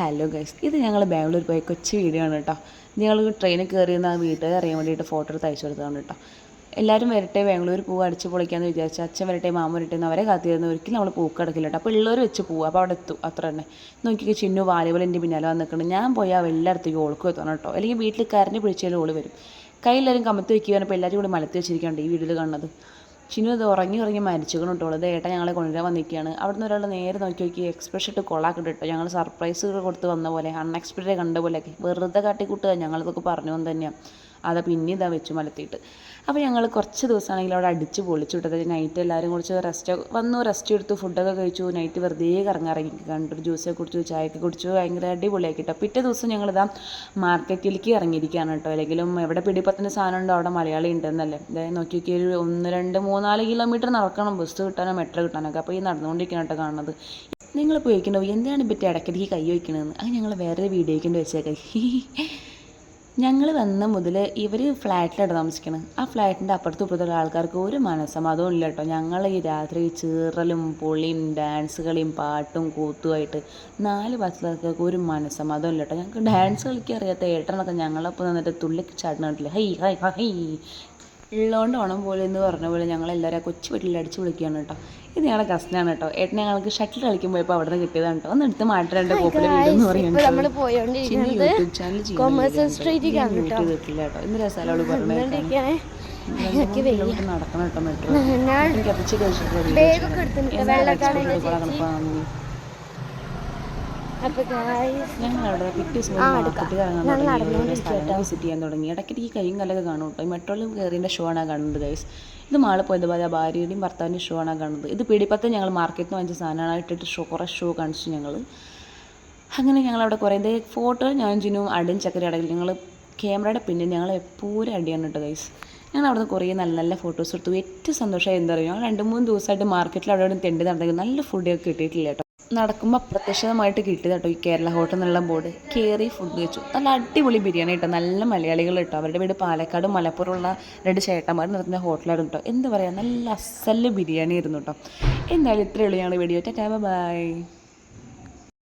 Hello guys, ഇത് ഞങ്ങൾ ബാംഗ്ലൂർ പോയ കൊച്ചു വീഡിയോ ആണ് കേട്ടോ. ഞങ്ങൾ ട്രെയിനിൽ കയറിയെന്ന് വീട്ടുകാർ അറിയാൻ വേണ്ടിയിട്ട് ഫോട്ടോ എടുത്ത് അയച്ചു കൊടുത്തതാണ് കേട്ടോ. എല്ലാവരും വരട്ടെ, ബാംഗ്ലൂർ പോവുക അടിച്ച് പൊളിക്കാമെന്ന് വിചാരിച്ചു. അച്ഛൻ വരട്ടെ, മാമ വരട്ടെ എന്ന് അവരെ കാത്തിരുന്ന് ഒരിക്കലും നമ്മൾ പൂക്കടക്കില്ല കേട്ടോ. അപ്പോൾ ഉള്ളവർ വെച്ച് പോവുക, അപ്പോൾ അവിടെ എത്തും, അത്ര തന്നെ. നോക്കിയൊക്കെ ചിന്നു വാലിബൽ എൻ്റെ പിന്നാലെ വന്നിട്ടുണ്ട്. ഞാൻ പോയാൽ എല്ലായിടത്തേക്കും ഓൾക്കും എത്തണം കേട്ടോ, അല്ലെങ്കിൽ വീട്ടിൽ കരഞ്ഞ് പിടിച്ചാലും ഓള് വരും. കയ്യിലെല്ലാവരും കമത്തി വയ്ക്കുകയാണ്. അപ്പോൾ എല്ലാവരും കൂടി മലത്തി വെച്ചിരിക്കുകയാണ് ഈ വീഡിയോയിൽ കാണുന്നത്. ചിന്നു ഇത് ഉറങ്ങി മരിച്ചുകൊണ്ട് കേട്ടോ. ഏട്ടൻ ഞങ്ങളെ കൊണ്ടുവരാൻ വന്നിരിക്കുകയാണ്. അവിടെ നിന്ന് ഒരാൾ നേരെ നോക്കി എക്സ്പ്രഷൻ ഇട്ട് കൊള്ളാക്കിട്ട് കേട്ടോ. ഞങ്ങൾ സർപ്രൈസ് കൊടുത്ത് വന്ന പോലെ, അൺഎക്സ്പെക്റ്റഡ് കണ്ട പോലെയൊക്കെ വെറുതെ കാട്ടിക്കൂട്ടുക. ഞങ്ങളിതൊക്കെ പറഞ്ഞു എന്ന് തന്നെയാണ്. അതാ പിന്നെ ഇതാ വെച്ചു മലത്തിയിട്ട്. അപ്പോൾ ഞങ്ങൾ കുറച്ച് ദിവസമാണെങ്കിൽ അവിടെ അടിച്ച് പൊളിച്ചു വിട്ടത്. നൈറ്റ് എല്ലാവരും കുറച്ച് റെസ്റ്റ് എടുത്തു, ഫുഡൊക്കെ കഴിച്ചു. നൈറ്റ് വെറുതെ ഇറങ്ങി കണ്ടൊരു ജ്യൂസൊക്കെ കുടിച്ചു, ചായയൊക്കെ കുടിച്ചു, ഭയങ്കര അടിപൊളിയാക്കി കേട്ടോ. പിറ്റേ ദിവസം ഞങ്ങളിതാ മാർക്കറ്റിലേക്ക് ഇറങ്ങിയിരിക്കുകയാണ് കേട്ടോ. അല്ലെങ്കിലും എവിടെ പിടിപ്പത്തിന് സാധനം ഉണ്ടോ അവിടെ മലയാളി ഉണ്ടെന്നല്ലേ. അതായത് നോക്കിയൊക്കെ ഒരു 1, 2, 3, 4 കിലോമീറ്റർ നടക്കണം ബസ് കിട്ടാനോ മെട്രോ കിട്ടാനൊക്കെ. അപ്പോൾ ഈ നടന്നുകൊണ്ടിരിക്കണം കേട്ടോ കാണുന്നത്. നിങ്ങൾ പോയിക്കണ്ടോ എന്താണ് പറ്റി ഇടയ്ക്കിടയ്ക്ക് കൈ വയ്ക്കണമെന്ന്. അത് ഞങ്ങൾ വേറൊരു വീഡിയോയ്ക്ക് വെച്ചേക്കാം. ഞങ്ങൾ വന്ന മുതൽ ഇവർ ഫ്ലാറ്റിലാണ് താമസിക്കുന്നത്. ആ ഫ്ലാറ്റിൻ്റെ അപ്പുറത്തും ഇപ്പുറത്തുള്ള ആൾക്കാർക്ക് ഒരു മനസ്സമാധവും ഇല്ല കേട്ടോ. ഞങ്ങൾ ഈ രാത്രി ചീറലും പൊളിയും ഡാൻസ് കളിയും പാട്ടും കൂത്തുമായിട്ട് 4 ഭാഗത്തുള്ളവർക്ക് ഒരു മനസ്സമാധവും ഇല്ല കേട്ടോ. ഞങ്ങൾക്ക് ഡാൻസ് കളിക്കാൻ അറിയാത്ത ഏട്ടനൊക്കെ ഞങ്ങളൊപ്പം നിന്നിട്ട് തുള്ളിക്ക് ചാടുന്നിട്ടില്ല. ഹൈ ഹൈ ഹൈ ഉള്ളതുകൊണ്ട് ഓണം പോലെ എന്ന് പറഞ്ഞ പോലെ ഞങ്ങളെല്ലാവരും കൊച്ചു വീട്ടിൽ അടിച്ച് വിളിക്കുകയാണ് കേട്ടോ. ഇത് ഞങ്ങളുടെ കസിനാണ് കേട്ടോ. ഏട്ടൻ ഞങ്ങൾക്ക് ഷട്ടിൽ കളിക്കുമ്പോൾ ഇപ്പോൾ അവിടെ നിന്ന് കിട്ടിയതാണ് കേട്ടോ. ഒന്ന് എടുത്ത് മാറ്റാണ്ട് പോപ്പുലർ വീഡിയോ എന്ന് പറയുന്നത് യൂട്യൂബ് ചാനൽ ചെയ്തിട്ടില്ല കേട്ടോ. ഇന്ന് രസാല അവള് പറഞ്ഞത് നടക്കണം കേട്ടോ. മെട്രോ കത്തിച്ച് കഴിച്ചിട്ടുള്ള ഞങ്ങളവിടെ പിറ്റേ ദിവസം മാർക്കറ്റ് കറങ്ങാൻ വിസിറ്റ് ചെയ്യാൻ തുടങ്ങി. ഇടയ്ക്കിടയ്ക്ക് ഈ കൈയും കല്ലൊക്കെ കാണും കേട്ടോ. മെട്രോയിൽ കയറിൻ്റെ ഷോ ആണ് കാണുന്നത് ഗൈസ്. ഇത് മാളിൽ പോയത് ഭാര്യയുടെയും ഭർത്താവിൻ്റെ ഷോ ആണ് കാണുന്നത്. ഇത് പിടിപ്പത്ത് ഞങ്ങൾ മാർക്കറ്റിൽ നിന്ന് വാങ്ങിച്ച സാധനമാണ്. ഇട്ടിട്ട് കുറേ ഷോ കാണിച്ചു ഞങ്ങൾ. അങ്ങനെ ഞങ്ങളവിടെ കുറേ ഫോട്ടോ ഞാൻ ജിനും അടിയും ചക്കര അടയിൽ ഞങ്ങൾ ക്യാമറയുടെ പിന്നെ ഞങ്ങൾ എപ്പോഴും അടിയാണ് കേട്ടോ ഗൈസ്. ഞങ്ങൾ അവിടെ നിന്ന് കുറേ നല്ല നല്ല ഫോട്ടോസ് എടുത്തു. ഏറ്റവും സന്തോഷമായി എന്താ പറയുക, ഞങ്ങൾ 2-3 ദിവസമായിട്ട് മാർക്കറ്റിൽ അവിടെ തെണ്ടി നടന്നെങ്കിൽ നല്ല ഫുഡൊക്കെ കിട്ടിയിട്ടില്ല കേട്ടോ. നടക്കുമ്പോൾ അപ്രത്യക്ഷിതമായിട്ട് കിട്ടിയത് കേട്ടോ ഈ കേരള ഹോട്ടൽ എന്നുള്ള ബോർഡ്. കയറി ഫുഡ് കഴിച്ചു. നല്ല അടിപൊളി ബിരിയാണി കേട്ടോ. നല്ല മലയാളികൾ കേട്ടോ. അവരുടെ വീട് പാലക്കാടും മലപ്പുറമുള്ള 2 ചേട്ടന്മാർ നടത്തുന്ന ഹോട്ടലായിരുന്നു കേട്ടോ. എന്താ പറയുക, നല്ല അസല് ബിരിയാണി ആയിരുന്നു കേട്ടോ. എന്തായാലും ഇത്രയേ ഉള്ളൂ ഞങ്ങൾ വീഡിയോ. Tata bye.